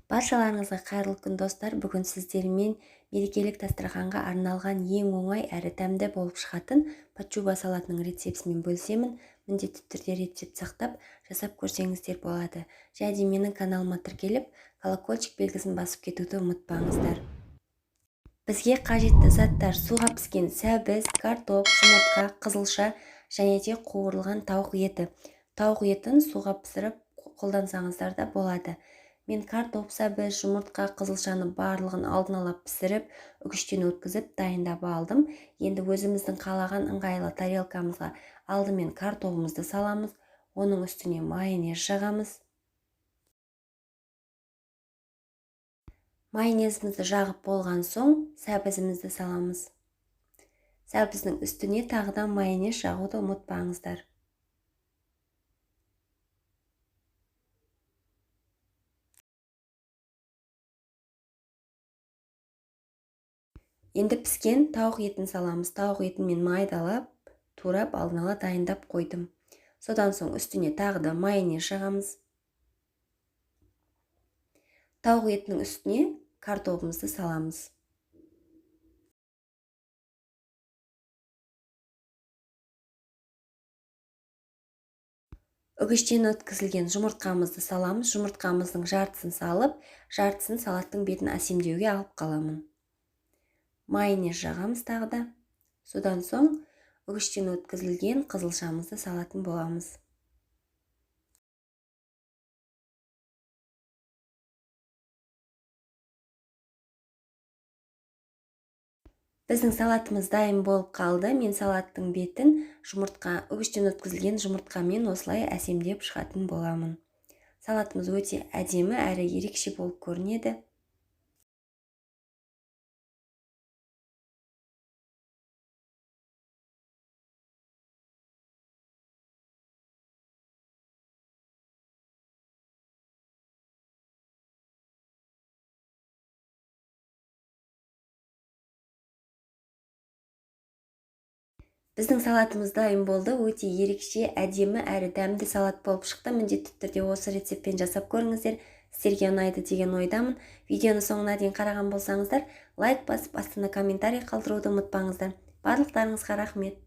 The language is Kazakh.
Баршаларыңызға қайырлы күн достар. Бүгін сіздермен мерекелік дастарханға арналған ең оңай әрі дәмді болып шығатын пачуба салатының рецептімен бөлісемін. Міндетті түрде рецепт сақтап жасап көрсеңіздер болады. Және менің каналыма тіркеліп, колокольчик белгісін басып кетуді ұмытпаңыздар. Бізге қажетті заттар: суға піскен сәбіз, картоп, жұмыртқа, қызылша және де қуырылған тауық еті. Тауық етін суға пісіріп қолдансаңыздар да болады. Мен картоп, сәбіз, жұмыртқа, қызылшаны барлығын алдын ала пісіріп, үгіштен өткізіп дайындап алдым. Енді өзіміздің қалаған ыңғайлы тарелкамызға алдымен картопымызды саламыз, оның үстіне майонез жағамыз. Майонезімізді жағып болған соң сәбізімізді саламыз. Сәбіздің үстіне тағы да майонез жағуды ұмытпаңыздар. Енді піскен тауық етін саламыз. Тауық етін мен майдалап, турап алдын ала дайындап қойдым. Содан соң үстіне тағы да майонез жағамыз. Тауық етінің үстіне картопымызды саламыз. Үгіштен өткізілген жұмыртқамызды саламыз. Жұмыртқамыздың жартысын салып, жартысын салаттың бетін әсемдеуге алып қаламын. Майонез жағамыз тағы да. Содан соң үгіштен өткізілген қызылшамызды салатын боламыз. Біздің салатымыз дайын болып қалды. Мен салаттың бетін үгіштен өткізілген жұмыртқамен осылай әсемдеп шығатын боламын. Салатымыз өте әдемі әрі ерекше болып көрінеді. Біздің салатымыз дайын болды. Өте ерекше, әдемі әрі дәмді салат болып шықты. Міндетті түрде осы рецептпен жасап көріңіздер. Сіздерге ұнайды деген ойдамын. Видеоны соңына дейін қараған болсаңыздар, лайк басып, астына комментарий қалдыруды ұмытпаңыздар. Барлықтарыңызға рахмет.